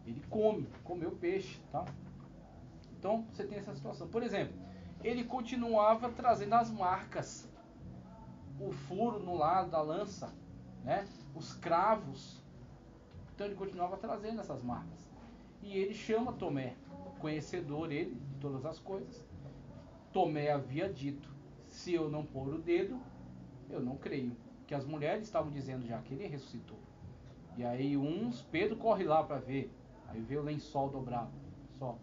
Ele comeu peixe, tá? Então você tem essa situação. Por exemplo, ele continuava trazendo as marcas, o furo no lado da lança, né? Os cravos. Então ele continuava trazendo essas marcas. E ele chama Tomé, conhecedor ele de todas as coisas. Tomé havia dito: se eu não pôr o dedo, eu não creio. Que as mulheres estavam dizendo já que ele ressuscitou. E aí Pedro corre lá para ver. Aí vê o lençol dobrado, só,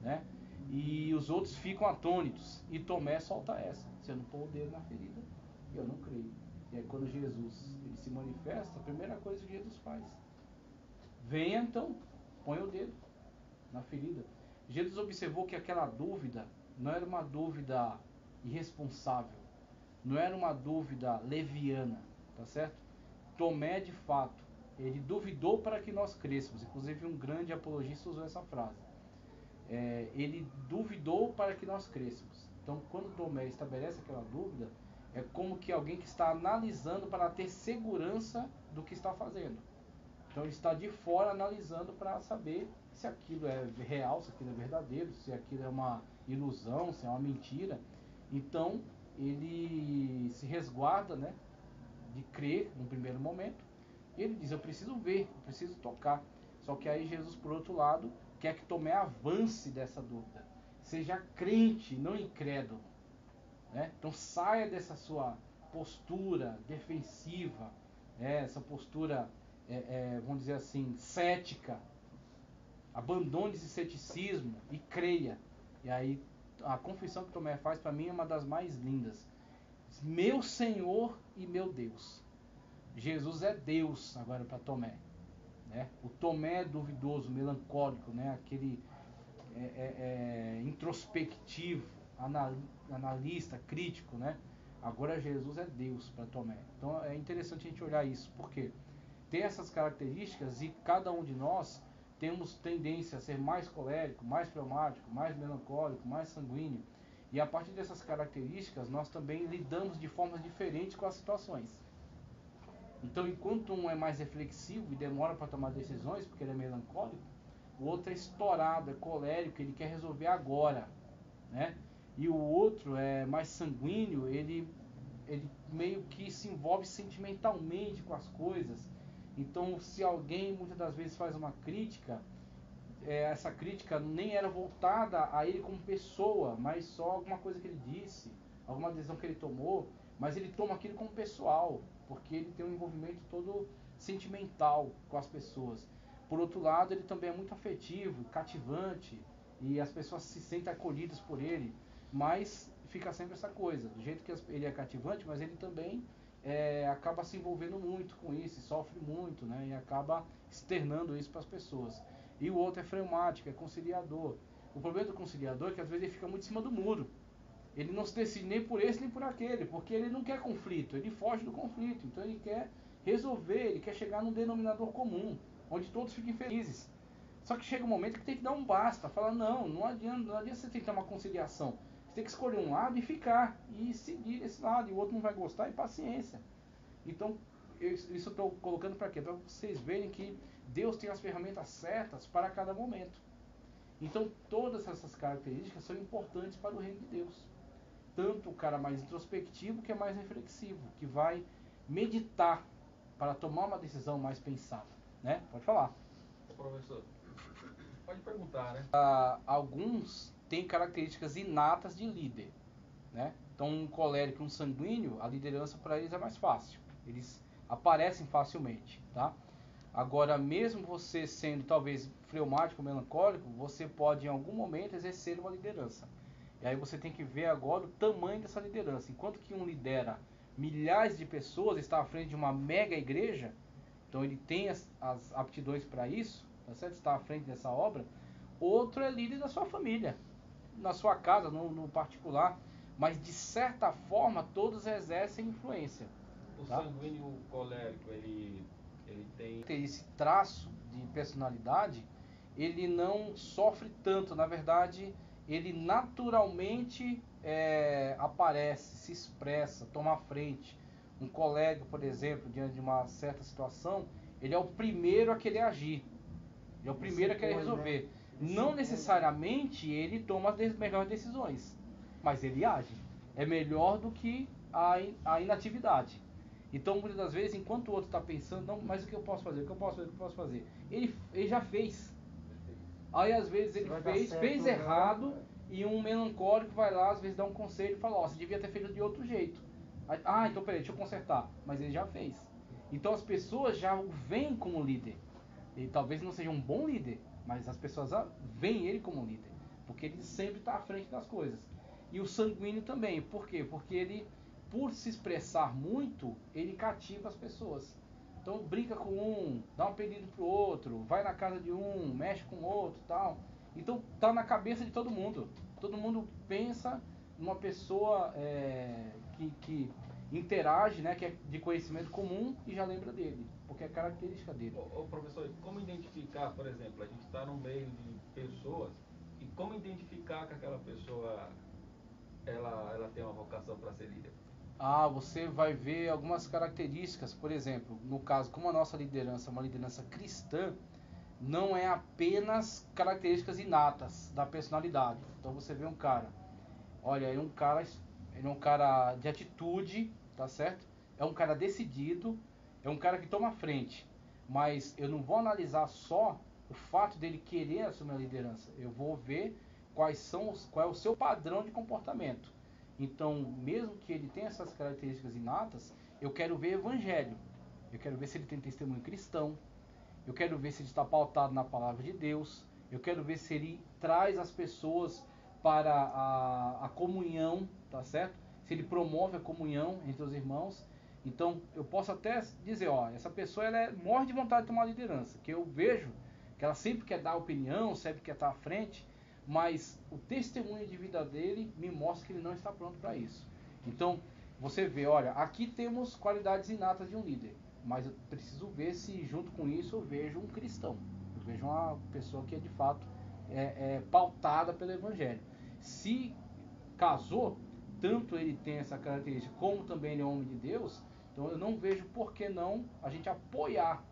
né? E os outros ficam atônitos. E Tomé solta essa: se eu não pôr o dedo na ferida, eu não creio. E aí quando Jesus ele se manifesta, a primeira coisa que Jesus faz: venha então, põe o dedo na ferida. Jesus observou que aquela dúvida não era uma dúvida irresponsável, não era uma dúvida leviana, tá certo? Tomé, de fato, ele duvidou para que nós crêssemos. Inclusive um grande apologista usou essa frase. Ele duvidou para que nós crêssemos. Então, quando Tomé estabelece aquela dúvida, é como que alguém que está analisando para ter segurança do que está fazendo. Então ele está de fora analisando para saber se aquilo é real, se aquilo é verdadeiro, se aquilo é uma ilusão, se é uma mentira. Então ele se resguarda, né, de crer no primeiro momento. E ele diz: eu preciso ver, eu preciso tocar. Só que aí Jesus, por outro lado, quer que Tomé avance dessa dúvida. Seja crente, não incrédulo, né? Então saia dessa sua postura defensiva, essa postura, vamos dizer assim, cética. Abandone esse ceticismo e creia. E aí a confissão que Tomé faz para mim é uma das mais lindas: meu Senhor e meu Deus. Jesus é Deus agora para Tomé, né? O Tomé duvidoso, melancólico, né? Aquele introspectivo, analista, crítico, né? Agora Jesus é Deus para Tomé. Então é interessante a gente olhar isso, porque tem essas características e cada um de nós temos tendência a ser mais colérico, mais fleumático, mais melancólico, mais sanguíneo. E a partir dessas características nós também lidamos de formas diferentes com as situações. Então, enquanto um é mais reflexivo e demora para tomar decisões, porque ele é melancólico, o outro é estourado, é colérico, ele quer resolver agora, né? E o outro é mais sanguíneo, ele meio que se envolve sentimentalmente com as coisas. Então, se alguém muitas das vezes faz uma crítica, essa crítica nem era voltada a ele como pessoa, mas só alguma coisa que ele disse, alguma decisão que ele tomou, mas ele toma aquilo como pessoal, porque ele tem um envolvimento todo sentimental com as pessoas. Por outro lado, ele também é muito afetivo, cativante, e as pessoas se sentem acolhidas por ele, mas fica sempre essa coisa, do jeito que ele é cativante, mas ele também acaba se envolvendo muito com isso, sofre muito, né, e acaba externando isso para as pessoas. E o outro é fleumático, é conciliador. O problema do conciliador é que às vezes ele fica muito em cima do muro. Ele não se decide nem por esse nem por aquele, porque ele não quer conflito, ele foge do conflito. Então ele quer resolver, ele quer chegar num denominador comum, onde todos fiquem felizes. Só que chega um momento que tem que dar um basta, falar: não adianta você tentar uma conciliação. Você tem que escolher um lado e ficar, e seguir esse lado, e o outro não vai gostar, e paciência. Então, isso eu estou colocando para quê? Para vocês verem que Deus tem as ferramentas certas para cada momento. Então, todas essas características são importantes para o reino de Deus. Tanto o cara mais introspectivo, que é mais reflexivo, que vai meditar para tomar uma decisão mais pensada, né? Pode falar. Professor, pode perguntar, né? Alguns têm características inatas de líder, né? Então, um colérico e um sanguíneo, a liderança para eles é mais fácil. Eles aparecem facilmente, tá? Agora, mesmo você sendo talvez fleumático, melancólico, você pode em algum momento exercer uma liderança. E aí você tem que ver agora o tamanho dessa liderança. Enquanto que um lidera milhares de pessoas, está à frente de uma mega igreja, então ele tem as aptidões para isso, tá certo? Está à frente dessa obra. Outro é líder da sua família, na sua casa, no particular, mas de certa forma todos exercem influência. O Tá? sanguíneo colérico, ele tem... Esse traço de personalidade, ele não sofre tanto, na verdade, ele naturalmente aparece, se expressa, toma a frente. Um colega, por exemplo, diante de uma certa situação, ele é o primeiro a querer agir. Ele é o primeiro a querer resolver. Não necessariamente ele toma as melhores decisões, mas ele age. É melhor do que a inatividade. Então, muitas das vezes, enquanto o outro está pensando, não, mas o que eu posso fazer? O que eu posso fazer? O que eu posso fazer? Ele já fez. Aí, às vezes, ele fez errado, e um melancólico vai lá, às vezes, dá um conselho e fala, ó, você devia ter feito de outro jeito. Ah, então peraí, deixa eu consertar. Mas ele já fez. Então, as pessoas já o veem como líder. Ele talvez não seja um bom líder, mas as pessoas veem ele como líder. Porque ele sempre está à frente das coisas. E o sanguíneo também. Por quê? Porque ele, por se expressar muito, ele cativa as pessoas. Então brinca com um, dá um apelido pro outro, vai na casa de um, mexe com o outro e tal. Então tá na cabeça de todo mundo. Todo mundo pensa numa pessoa que interage, né, que é de conhecimento comum e já lembra dele, porque é característica dele. Ô professor, como identificar, por exemplo, a gente está no meio de pessoas, e como identificar que aquela pessoa ela tem uma vocação para ser líder? Você vai ver algumas características, por exemplo, no caso, como a nossa liderança é uma liderança cristã, não é apenas características inatas da personalidade. Então você vê um cara, olha, ele é um cara de atitude, tá certo? É um cara decidido, é um cara que toma frente. Mas eu não vou analisar só o fato dele querer assumir a liderança. Eu vou ver qual é o seu padrão de comportamento. Então, mesmo que ele tenha essas características inatas, eu quero ver evangelho. Eu quero ver se ele tem testemunho cristão. Eu quero ver se ele está pautado na palavra de Deus. Eu quero ver se ele traz as pessoas para a comunhão, tá certo? Se ele promove a comunhão entre os irmãos. Então, eu posso até dizer, ó, essa pessoa morre de vontade de tomar liderança, que eu vejo que ela sempre quer dar opinião, sempre quer estar à frente, mas o testemunho de vida dele me mostra que ele não está pronto para isso. Então, você vê, olha, aqui temos qualidades inatas de um líder, mas eu preciso ver se junto com isso eu vejo um cristão, eu vejo uma pessoa que é de fato pautada pelo evangelho. Se casou, tanto ele tem essa característica, como também ele é homem de Deus, então eu não vejo por que não a gente apoiar.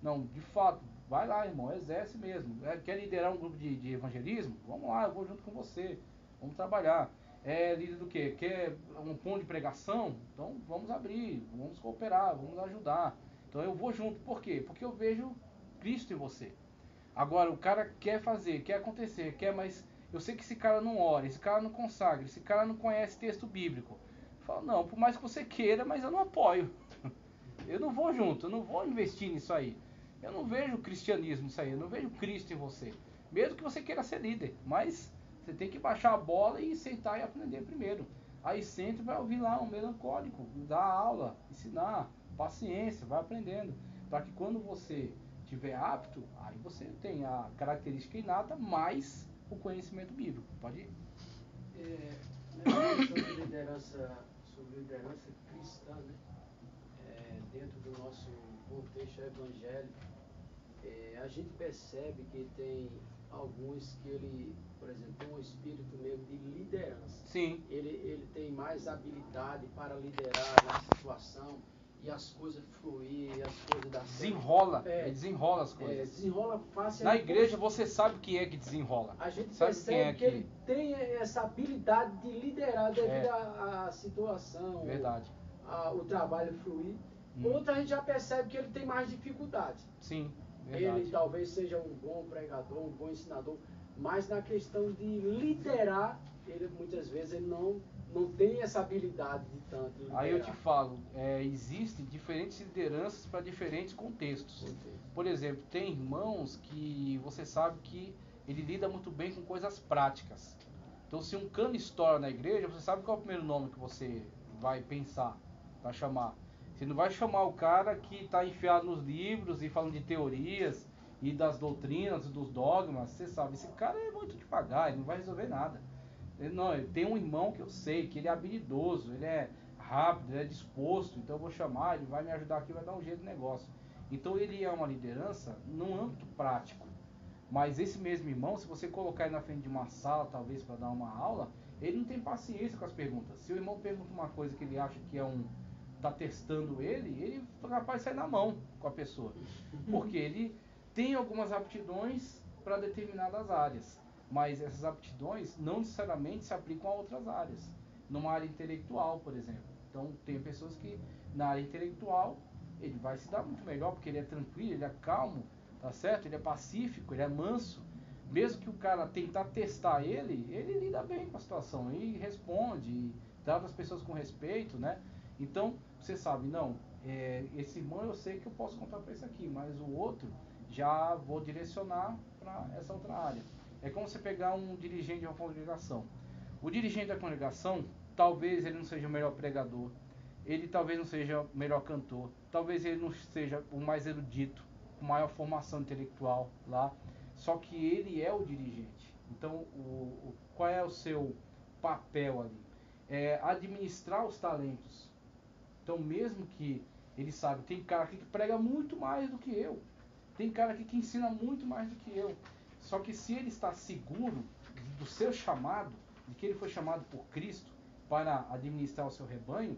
Não, de fato, vai lá, irmão, exerce mesmo. Quer liderar um grupo de evangelismo? Vamos lá, eu vou junto com você. Vamos trabalhar. É líder do quê? Quer um ponto de pregação? Então vamos abrir, vamos cooperar, vamos ajudar. Então eu vou junto. Por quê? Porque eu vejo Cristo em você. Agora, o cara quer fazer, quer acontecer, mas eu sei que esse cara não ora, esse cara não consagra, esse cara não conhece texto bíblico. Eu falo, não, por mais que você queira, mas eu não apoio. Eu não vou junto, eu não vou investir nisso aí. Eu não vejo cristianismo nisso aí, eu não vejo Cristo em você. Mesmo que você queira ser líder, mas você tem que baixar a bola e sentar e aprender primeiro. Aí senta e vai ouvir lá um melancólico, dar aula, ensinar, paciência, vai aprendendo. Para que quando você estiver apto, aí você tem a característica inata mais o conhecimento bíblico. Pode ir. Sobre liderança cristã, né? Dentro do nosso contexto evangélico, a gente percebe que tem alguns que ele, por exemplo, tem um espírito mesmo de liderança. Sim. Ele tem mais habilidade para liderar na situação e as coisas fluir, as coisas dar certo. Desenrola, ele desenrola as coisas. Desenrola fácil. Na igreja você sabe quem é que desenrola. A gente sabe percebe que ele tem essa habilidade de liderar devido à situação. Verdade. O trabalho fluir. Outra a gente já percebe que ele tem mais dificuldade. Sim, verdade. Ele talvez seja um bom pregador, um bom ensinador, mas na questão de liderar, ele muitas vezes ele não tem essa habilidade de tanto liderar. Aí eu te falo, existem diferentes lideranças para diferentes contextos. Por exemplo, tem irmãos que você sabe que ele lida muito bem com coisas práticas. Então se um cano estoura na igreja, você sabe qual é o primeiro nome que você vai pensar para chamar. Você não vai chamar o cara que está enfiado nos livros e falando de teorias e das doutrinas, dos dogmas. Você sabe, esse cara é muito devagar, ele não vai resolver nada. Ele tem um irmão que eu sei que ele é habilidoso, ele é rápido, ele é disposto, então eu vou chamar, ele vai me ajudar aqui, vai dar um jeito no negócio. Então ele é uma liderança num âmbito prático. Mas esse mesmo irmão, se você colocar ele na frente de uma sala, talvez para dar uma aula, ele não tem paciência com as perguntas. Se o irmão pergunta uma coisa que ele acha que tá testando ele é capaz de sair na mão com a pessoa. Porque ele tem algumas aptidões para determinadas áreas, mas essas aptidões não necessariamente se aplicam a outras áreas. Numa área intelectual, por exemplo. Então, tem pessoas que na área intelectual ele vai se dar muito melhor, porque ele é tranquilo, ele é calmo, tá certo? Ele é pacífico, ele é manso. Mesmo que o cara tentar testar ele lida bem com a situação e responde, e trata as pessoas com respeito, né? Então, você sabe, não, esse irmão eu sei que eu posso contar para esse aqui, mas o outro já vou direcionar para essa outra área. É como você pegar um dirigente de uma congregação. O dirigente da congregação, talvez ele não seja o melhor pregador, ele talvez não seja o melhor cantor, talvez ele não seja o mais erudito, com maior formação intelectual lá, só que ele é o dirigente. Então, qual é o seu papel ali? É administrar os talentos. Então, mesmo que ele sabe, tem cara aqui que prega muito mais do que eu, tem cara aqui que ensina muito mais do que eu, só que se ele está seguro do seu chamado, de que ele foi chamado por Cristo para administrar o seu rebanho,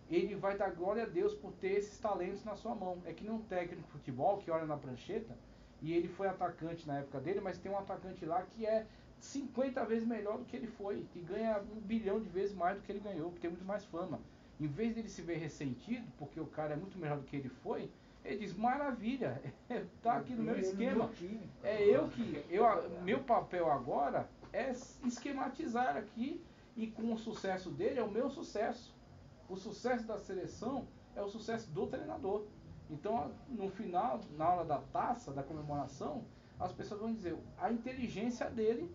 ele vai dar glória a Deus por ter esses talentos na sua mão. É que nem um técnico de futebol que olha na prancheta, e ele foi atacante na época dele, mas tem um atacante lá que é 50 vezes melhor do que ele foi, que ganha 1 bilhão de vezes mais do que ele ganhou, que tem muito mais fama. Em vez dele se ver ressentido, porque o cara é muito melhor do que ele foi, ele diz, maravilha, tá aqui no meu esquema. Meu papel agora é esquematizar aqui, e com o sucesso dele é o meu sucesso. O sucesso da seleção é o sucesso do treinador. Então, no final, na hora da taça, da comemoração, as pessoas vão dizer, a inteligência dele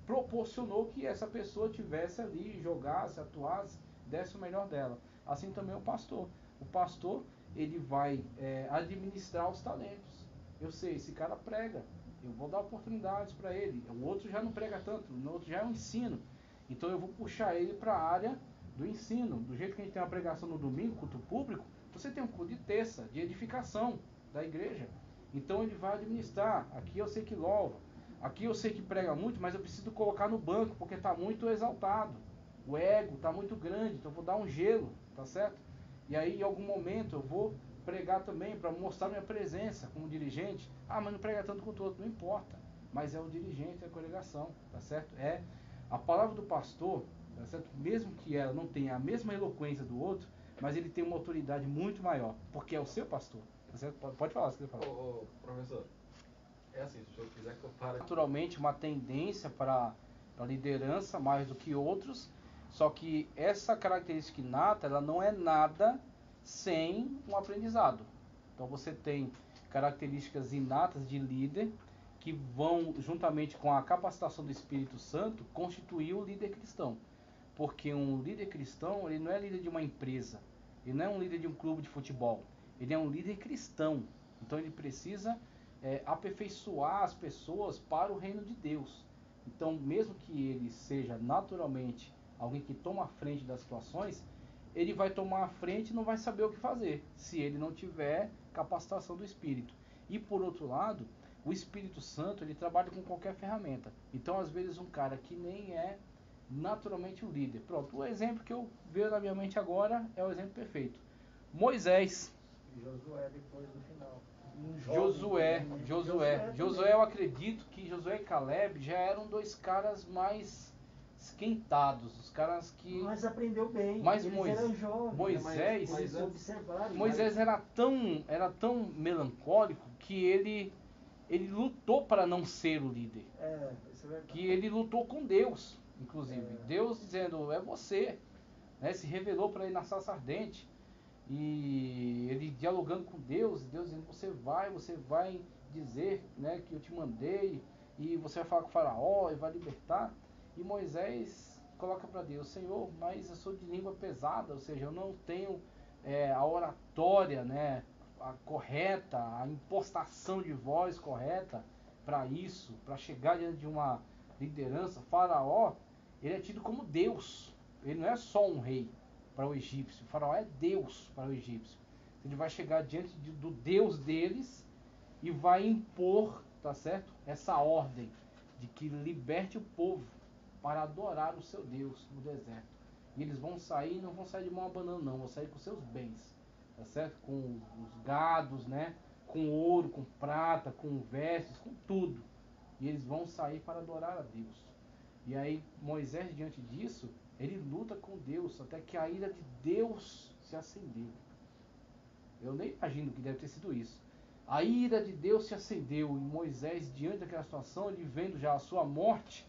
proporcionou que essa pessoa tivesse ali, jogasse, atuasse, desse o melhor dela. Assim também o pastor. O pastor, ele vai administrar os talentos. Eu sei, esse cara prega, eu vou dar oportunidades para ele. O outro já não prega tanto, o outro já é um ensino. Então eu vou puxar ele para a área do ensino. Do jeito que a gente tem uma pregação no domingo, culto público, você tem um culto de terça, de edificação da igreja. Então ele vai administrar. Aqui eu sei que louva, aqui eu sei que prega muito, mas eu preciso colocar no banco, porque está muito exaltado. O ego está muito grande, então eu vou dar um gelo, tá certo? E aí em algum momento eu vou pregar também para mostrar minha presença como dirigente. Ah, mas não prega tanto quanto o outro, não importa. Mas é o dirigente da congregação, tá certo? É a palavra do pastor, tá certo? Mesmo que ela não tenha a mesma eloquência do outro, mas ele tem uma autoridade muito maior, porque é o seu pastor, tá certo? Pode falar, se quiser falar. Ô, professor, é assim, se o senhor quiser que eu pare... Naturalmente, uma tendência para a liderança mais do que outros, só que essa característica inata, ela não é nada sem um aprendizado. Então você tem características inatas de líder que vão, juntamente com a capacitação do Espírito Santo, constituir o líder cristão. Porque um líder cristão, ele não é líder de uma empresa, ele não é um líder de um clube de futebol, ele é um líder cristão. Então ele precisa aperfeiçoar as pessoas para o reino de Deus. Então, mesmo que ele seja naturalmente alguém que toma a frente das situações, ele vai tomar a frente e não vai saber o que fazer, se ele não tiver capacitação do Espírito. E por outro lado, o Espírito Santo, ele trabalha com qualquer ferramenta. Então, às vezes, um cara que nem é naturalmente o líder. Pronto, o exemplo que eu vejo na minha mente agora é o exemplo perfeito. Moisés. Josué depois do final. Josué, eu acredito que Josué e Caleb já eram dois caras mais esquentados, os caras que... Mas aprendeu bem, mas eles eram jovens, eles observaram. Moisés era tão melancólico que ele lutou para não ser o líder. Isso é verdade. Que ele lutou com Deus, inclusive. Deus dizendo, é você. Né? Se revelou para ele na sarça ardente. E ele dialogando com Deus, Deus dizendo, você vai dizer, né, que eu te mandei, e você vai falar com o faraó e vai libertar. E Moisés coloca para Deus, Senhor, mas eu sou de língua pesada, ou seja, eu não tenho a oratória, né, a correta, a impostação de voz correta para isso, para chegar diante de uma liderança. Faraó, ele é tido como Deus, ele não é só um rei para o egípcio, o faraó é Deus para o egípcio. Ele vai chegar diante do Deus deles e vai impor, tá certo? Essa ordem de que liberte o povo para adorar o seu Deus no deserto. E eles vão sair, não vão sair de mão abanando não, vão sair com seus bens, tá certo? Com os gados, né? com ouro, com prata, com vestes, com tudo. E eles vão sair para adorar a Deus. E aí Moisés, diante disso, ele luta com Deus, até que a ira de Deus se acendeu. Eu nem imagino que deve ter sido isso. A ira de Deus se acendeu e Moisés, diante daquela situação, ele vendo já a sua morte,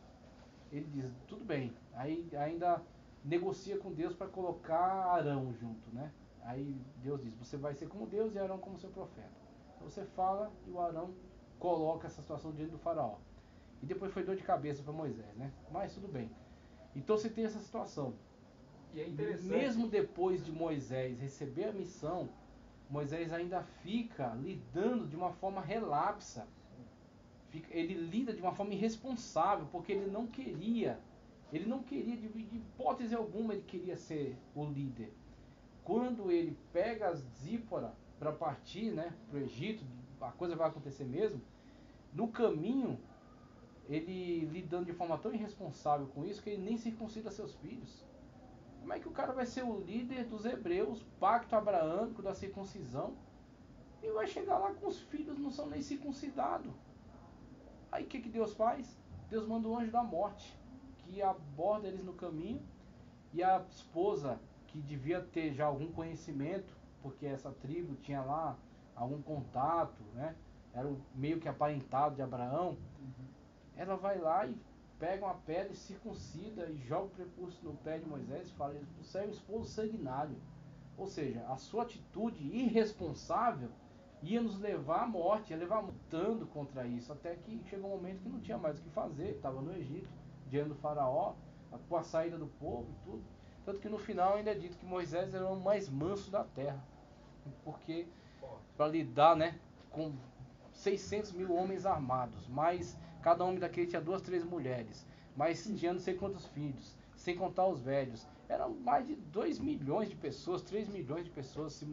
ele diz, tudo bem. Aí ainda negocia com Deus para colocar Arão junto, né? Aí Deus diz, você vai ser como Deus e Arão como seu profeta. Então você fala e o Arão coloca essa situação diante do faraó. E depois foi dor de cabeça para Moisés, né? Mas tudo bem. Então você tem essa situação. E é interessante. Mesmo depois de Moisés receber a missão, Moisés ainda fica lidando de uma forma relapsa. Ele lida de uma forma irresponsável, porque ele não queria, de hipótese alguma, ele queria ser o líder. Quando ele pega as Zípora para partir, né, para o Egito, a coisa vai acontecer mesmo, no caminho, ele lidando de forma tão irresponsável com isso, que ele nem circuncida seus filhos. Como é que o cara vai ser o líder dos hebreus, pacto abraâmico da circuncisão, e vai chegar lá com os filhos não são nem circuncidados? Aí o que Deus faz? Deus manda o anjo da morte, que aborda eles no caminho, e a esposa, que devia ter já algum conhecimento, porque essa tribo tinha lá algum contato, né? Era meio que aparentado de Abraão, ela vai lá e pega uma pedra e circuncida e joga o prepúcio no pé de Moisés e fala, você é um esposo sanguinário. Ou seja, a sua atitude irresponsável ia nos levar à morte, ia levar lutando contra isso, até que chegou um momento que não tinha mais o que fazer, estava no Egito, diante do faraó, com a saída do povo e tudo. Tanto que no final ainda é dito que Moisés era o mais manso da terra, porque para lidar, né, com 600 mil homens armados, mas cada homem daquele tinha 2, 3 mulheres, mas tinha não sei quantos filhos, sem contar os velhos. Eram mais de 2 milhões de pessoas, 3 milhões de pessoas se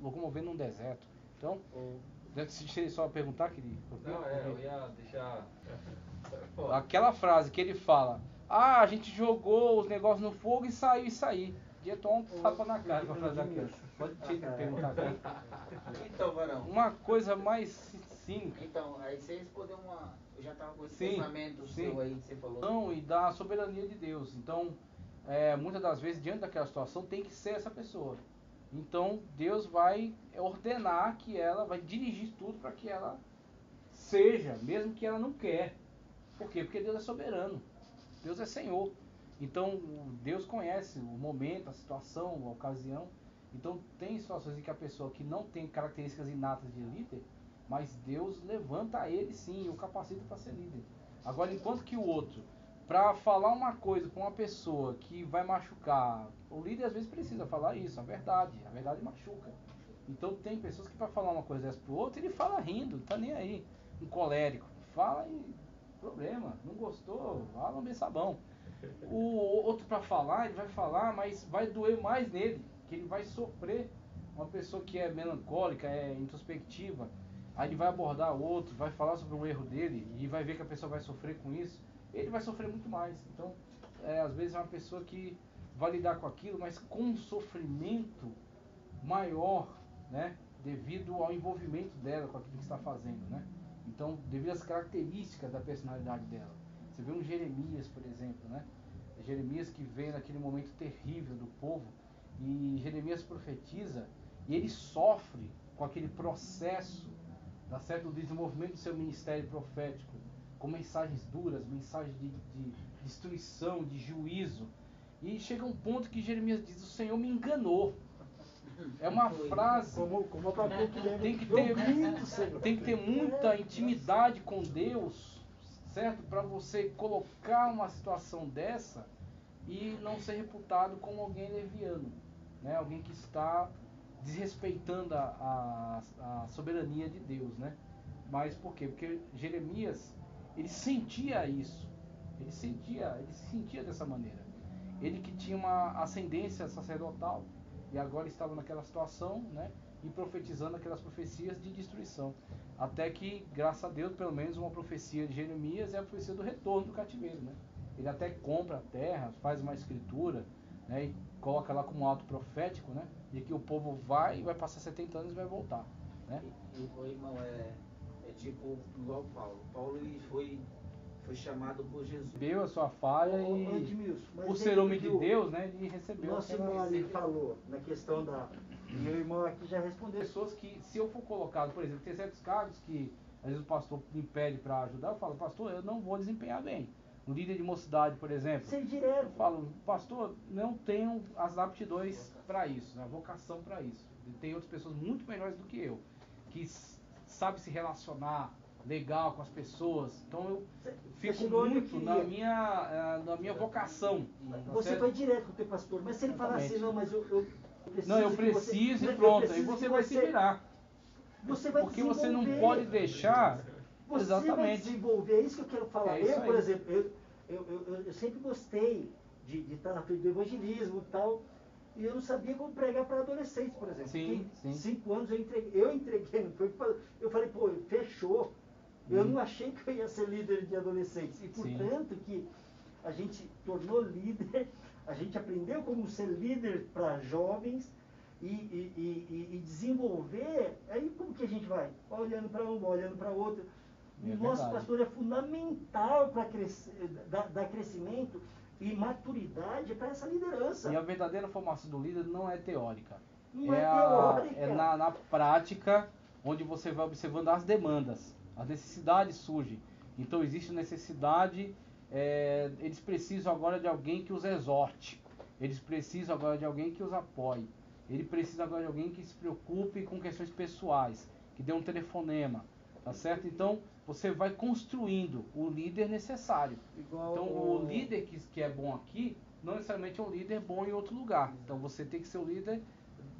locomovendo num deserto. Então, se só perguntar, querido. Não, eu ia deixar. Aquela frase que ele fala, a gente jogou os negócios no fogo e saiu isso aí. Ia tomar um tapa na cara com a frase daquela. Pode te perguntar aqui. Então, Varão. Uma coisa mais cínica. Então, aí você respondeu uma. Eu já estava com esse pensamento seu aí que você falou. Não, e da soberania de Deus. Então, muitas das vezes, diante daquela situação, tem que ser essa pessoa. Então, Deus vai ordenar que ela, vai dirigir tudo para que ela seja, mesmo que ela não quer. Por quê? Porque Deus é soberano. Deus é Senhor. Então, Deus conhece o momento, a situação, a ocasião. Então, tem situações em que a pessoa que não tem características inatas de líder, mas Deus levanta ele sim, e o capacita para ser líder. Agora, enquanto que o outro, para falar uma coisa para uma pessoa que vai machucar, o líder às vezes precisa falar isso, a verdade machuca. Então tem pessoas que para falar uma coisa dessa para o outro, ele fala rindo, não tá nem aí, um colérico, fala e problema, não gostou, vá lamber sabão. O outro para falar, ele vai falar, mas vai doer mais nele, que ele vai sofrer. Uma pessoa que é melancólica, é introspectiva, aí ele vai abordar o outro, vai falar sobre um erro dele e vai ver que a pessoa vai sofrer com isso, ele vai sofrer muito mais. Então, às vezes é uma pessoa que vai lidar com aquilo, mas com um sofrimento maior, né, devido ao envolvimento dela com aquilo que está fazendo, né? Então, devido às características da personalidade dela. Você vê um Jeremias, por exemplo, né? Jeremias que vem naquele momento terrível do povo, e Jeremias profetiza, e ele sofre com aquele processo, tá certo, do desenvolvimento do seu ministério profético, com mensagens duras, mensagens de destruição, de juízo. E chega um ponto que Jeremias diz, o Senhor me enganou. É uma frase, tem que ter muita intimidade com Deus, certo? Para você colocar uma situação dessa e não ser reputado como alguém leviano, né? Alguém que está desrespeitando a soberania de Deus, né? Mas por quê? Porque Jeremias, ele sentia isso, ele se sentia dessa maneira. Ele que tinha uma ascendência sacerdotal e agora estava naquela situação, né? E profetizando aquelas profecias de destruição. Até que, graças a Deus, pelo menos uma profecia de Jeremias é a profecia do retorno do cativeiro, né? Ele até compra a terra, faz uma escritura, né? E coloca lá como um ato profético, né? De que o povo vai passar 70 anos e vai voltar. né? O irmão é tipo igual Paulo. Paulo ele foi chamado por Jesus. Recebeu a sua falha e Edmilson, mas por ser homem de Deus, né, ele recebeu nosso irmão ali falou na questão da... E o irmão aqui já respondeu. Pessoas que, se eu for colocado, por exemplo, tem certos cargos que às vezes o pastor me pede para ajudar, eu falo, pastor, eu não vou desempenhar bem. Um líder de mocidade, por exemplo, Ser direto. eu falo, pastor, não tenho as aptidões para isso, a vocação para isso. Tem outras pessoas muito melhores do que eu, que sabe se relacionar legal com as pessoas. Então eu fico muito na minha vocação. Você vai direto com o teu pastor, mas se ele falar assim, não, mas eu preciso... Não, eu preciso e pronto, aí você vai se virar. Você vai porque você não pode deixar... Você exatamente. vai desenvolver, é isso que eu quero falar. Eu, por exemplo, eu sempre gostei de estar na frente do evangelismo e tal, e eu não sabia como pregar para adolescentes, por exemplo. Sim, sim. 5 anos eu entreguei, não foi, eu falei, pô, fechou. Eu não achei que eu ia ser líder de adolescentes. E, portanto, que a gente tornou líder, a gente aprendeu como ser líder para jovens e desenvolver. Aí como que a gente vai? Olhando para um, olhando para outro. O nosso pastor é fundamental para dar crescimento e maturidade para essa liderança. E a verdadeira formação do líder não é teórica. Não é teórica. É na prática, onde você vai observando as demandas. As necessidades surgem. Então existe necessidade, eles precisam agora de alguém que os exorte. Eles precisam agora de alguém que os apoie. Ele precisa agora de alguém que se preocupe com questões pessoais, que dê um telefonema, tá certo? Então você vai construindo o líder necessário. Então o líder que é bom aqui, não necessariamente é um líder bom em outro lugar. Então você tem que ser o líder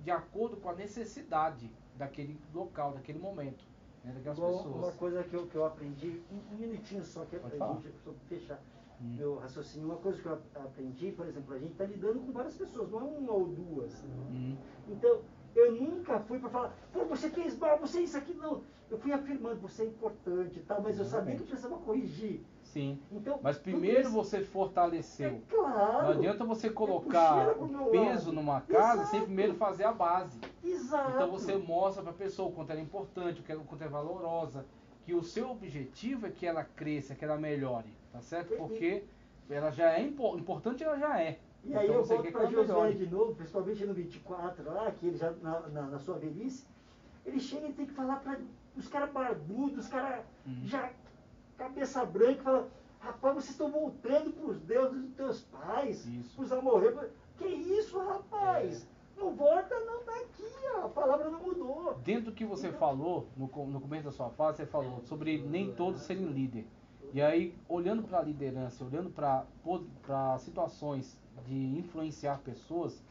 de acordo com a necessidade daquele local, daquele momento. Daquelas pessoas. Uma coisa que eu aprendi, um minutinho só, que a gente fechar meu raciocínio. Uma coisa que eu aprendi, por exemplo, a gente está lidando com várias pessoas, não é uma ou duas. Então, eu nunca fui para falar, pô, você fez mal, você isso aqui, não. Eu fui afirmando, você é importante e tal, mas eu sabia que eu precisava corrigir. Sim, então, mas primeiro você fortaleceu. É claro. Não adianta você colocar o peso numa casa sem primeiro fazer a base. Exato. Então você mostra para a pessoa o quanto ela é importante, o quanto é valorosa, que o seu objetivo é que ela cresça, que ela melhore, tá certo? Porque ela já é importante, ela já é. E aí então, eu volto para Josué de novo, principalmente no 24 lá, que ele já na sua velhice, ele chega e tem que falar para os caras barbudos, os caras já cabeça branca, fala, rapaz, vocês estão voltando para os deuses dos teus pais, para os amorreus. Que isso, rapaz? Não volta não, tá aqui, ó, a palavra não mudou. Dentro do que você falou, no começo da sua fala, você falou sobre nem todos serem líder. E aí, olhando para a liderança, olhando para situações de influenciar pessoas,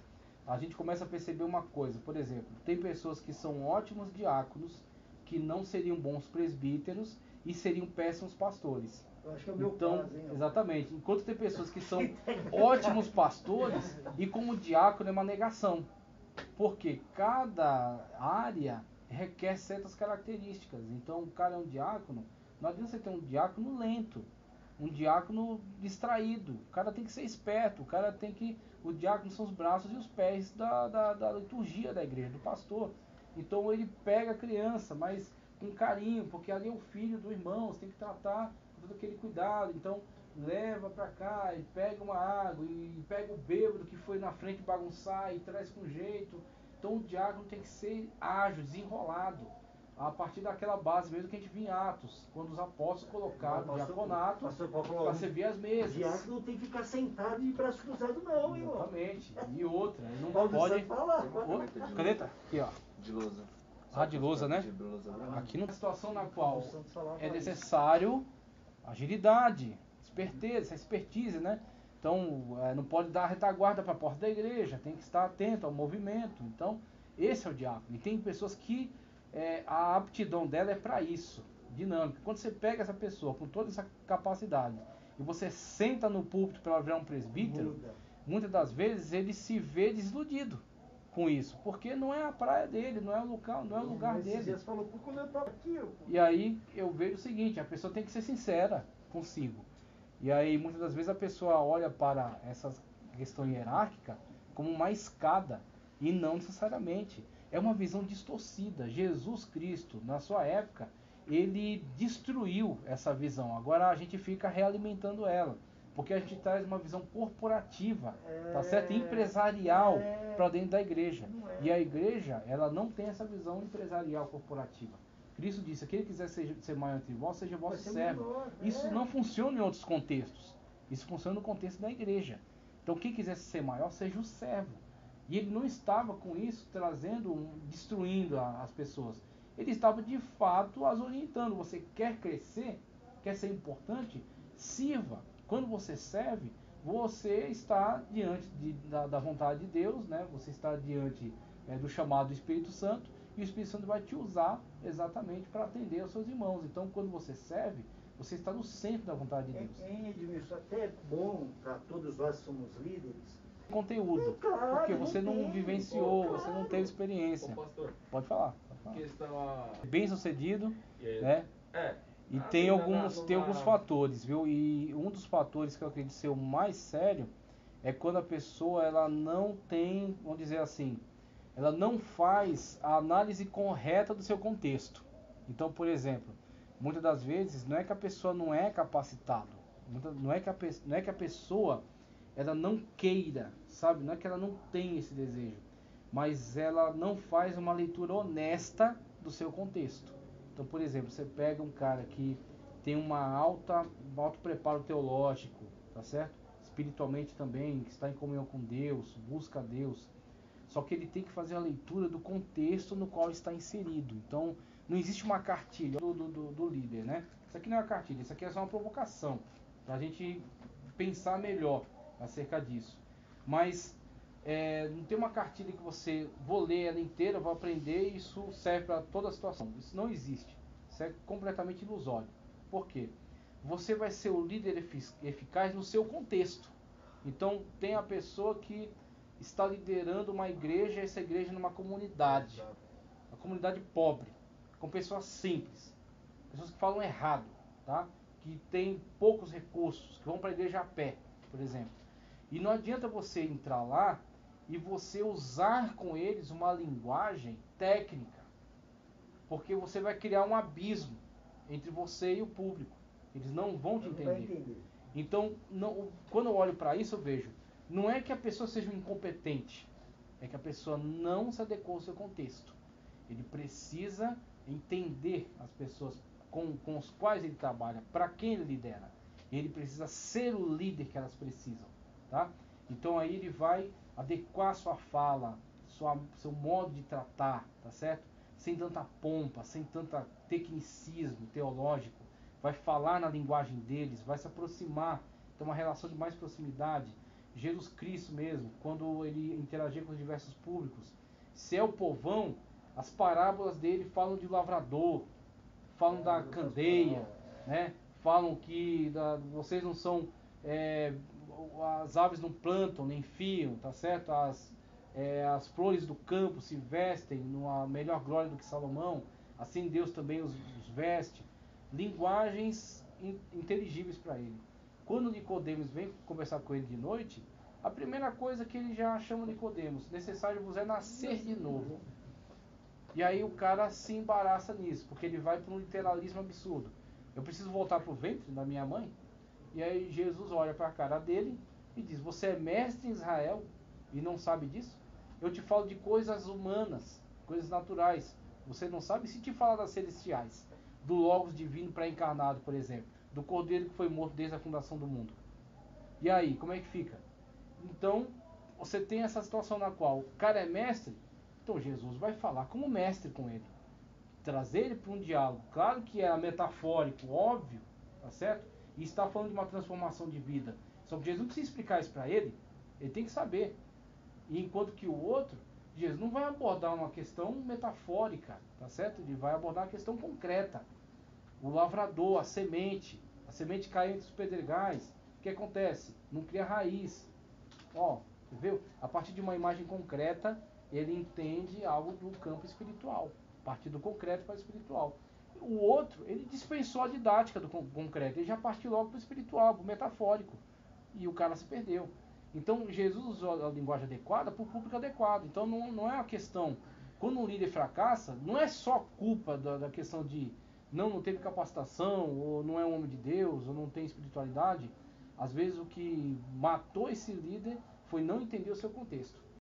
a gente começa a perceber uma coisa. Por exemplo, tem pessoas que são ótimos diáconos, que não seriam bons presbíteros e seriam péssimos pastores. Eu acho que é o meu caso, hein? Exatamente. Enquanto tem pessoas que são ótimos pastores e como diácono é uma negação. Porque cada área requer certas características. Então, o cara é um diácono, não adianta você ter um diácono lento, um diácono distraído. O cara tem que ser esperto, o cara tem que... O diácono são os braços e os pés da liturgia da igreja, do pastor. Então ele pega a criança, mas com carinho, porque ali é o filho do irmão, você tem que tratar com todo aquele cuidado. Então leva pra cá, e pega uma água, e pega o bêbado que foi na frente bagunçar e traz com jeito. Então o diácono tem que ser ágil, desenrolado, a partir daquela base mesmo que a gente viu em Atos, quando os apóstolos colocaram o diaconato para servir as mesas. O diácono não tem que ficar sentado de braço cruzado não, irmão. Exatamente. E outra, ele não pode falar. Caneta, aqui ó. De lousa. De lousa, né? Aqui numa situação na qual é necessário agilidade, esperteza, expertise, né? Então, não pode dar retaguarda para a porta da igreja, tem que estar atento ao movimento. Então, esse é o diácono. E tem pessoas que a aptidão dela é para isso, dinâmica. Quando você pega essa pessoa com toda essa capacidade e você senta no púlpito para ela virar um presbítero, muitas das vezes ele se vê desiludido com isso, porque não é a praia dele, não é o local, não é o lugar dele. E aí eu vejo o seguinte, a pessoa tem que ser sincera consigo. E aí muitas das vezes a pessoa olha para essa questão hierárquica como uma escada, e não necessariamente. é uma visão distorcida. Jesus Cristo, na sua época, ele destruiu essa visão. Agora a gente fica realimentando ela, porque a gente traz uma visão corporativa, tá certo? Empresarial para dentro da igreja. E a igreja, ela não tem essa visão empresarial corporativa. Cristo disse: aquele que quiser ser maior entre vós, seja vosso servo. Isso não funciona em outros contextos. Isso funciona no contexto da igreja. Então quem quiser ser maior, seja o servo. E ele não estava com isso destruindo as pessoas. Ele estava de fato as orientando. Você quer crescer? Quer ser importante? Sirva. Quando você serve, você está diante da vontade de Deus, né? Você está diante do chamado do Espírito Santo, e o Espírito Santo vai te usar exatamente para atender aos seus irmãos. Então, quando você serve, você está no centro da vontade de Deus. Edmilson, até é bom para todos nós que somos líderes. Conteúdo, claro, porque você não vivenciou, você não teve experiência. Ô, pastor, Pode falar. questão Bem sucedido, é, né? E tem alguns numa- fatores, viu? E um dos fatores que eu acredito ser o mais sério é quando a pessoa ela não tem, vamos dizer assim, ela não faz a análise correta do seu contexto. Então, por exemplo, muitas das vezes não é que a pessoa não é capacitada, não é que a pessoa ela não queira, sabe? Não é que ela não tem esse desejo, mas ela não faz uma leitura honesta do seu contexto. Então, por exemplo, você pega um cara que tem um alto preparo teológico, tá certo? Espiritualmente também, que está em comunhão com Deus, busca a Deus. Só que ele tem que fazer a leitura do contexto no qual está inserido. Então, não existe uma cartilha do líder, né? Isso aqui não é uma cartilha, isso aqui é só uma provocação, para a gente pensar melhor acerca disso. Mas não tem uma cartilha que você vou ler ela inteira, vou aprender e isso serve para toda a situação. Isso não existe. Isso é completamente ilusório. Por quê? Você vai ser o líder eficaz no seu contexto. Então tem a pessoa que está liderando uma igreja, essa igreja numa comunidade, uma comunidade pobre, com pessoas simples, pessoas que falam errado, tá? Que tem poucos recursos, que vão para a igreja a pé, por exemplo. E não adianta você entrar lá e você usar com eles uma linguagem técnica, porque você vai criar um abismo entre você e o público. Eles não vão te entender. Então, quando eu olho para isso, eu vejo, não é que a pessoa seja um incompetente, é que a pessoa não se adequou ao seu contexto. Ele precisa entender as pessoas com os quais ele trabalha, para quem ele lidera. Ele precisa ser o líder que elas precisam, tá? Então aí ele vai adequar sua fala, seu modo de tratar, tá certo? Sem tanta pompa, sem tanto tecnicismo teológico. Vai falar na linguagem deles, vai se aproximar, ter uma relação de mais proximidade. Jesus Cristo mesmo, quando ele interagia com os diversos públicos, se é o povão, as parábolas dele falam de lavrador, falam da candeia, né? Falam que vocês não são, as aves não plantam nem fiam, tá certo? As flores do campo se vestem numa melhor glória do que Salomão, assim Deus também os veste. Linguagens inteligíveis para ele. Quando Nicodemos vem conversar com ele de noite, a primeira coisa que ele já chama Nicodemos: necessário vos é nascer de novo. E aí o cara se embaraça nisso, porque ele vai para um literalismo absurdo. Eu preciso voltar para o ventre da minha mãe? E aí Jesus olha para a cara dele e diz: você é mestre em Israel e não sabe disso? Eu te falo de coisas humanas, coisas naturais. Você não sabe? Se te falar das celestiais, do Logos divino pré-encarnado, por exemplo, do Cordeiro que foi morto desde a fundação do mundo. E aí, como é que fica? Então, você tem essa situação na qual o cara é mestre, então Jesus vai falar como mestre com ele. Trazer ele para um diálogo. Claro que é metafórico, óbvio, tá certo? E está falando de uma transformação de vida. Só que Jesus não precisa explicar isso para ele, ele tem que saber. E enquanto que o outro, Jesus não vai abordar uma questão metafórica, tá certo? Ele vai abordar uma questão concreta. O lavrador, a semente cai entre os pedregais. O que acontece? Não cria raiz. Ó, viu? A partir de uma imagem concreta, ele entende algo do campo espiritual. A partir do concreto para o espiritual. O outro, ele dispensou a didática do concreto. Ele já partiu logo para o espiritual, para o metafórico. E o cara se perdeu. Então, Jesus usou a linguagem adequada para o público adequado. Então, não é uma questão quando um líder fracassa, não é só culpa da questão de não teve capacitação, ou não é um homem de Deus, ou não tem espiritualidade. Às vezes o que matou esse líder foi não entender o seu contexto.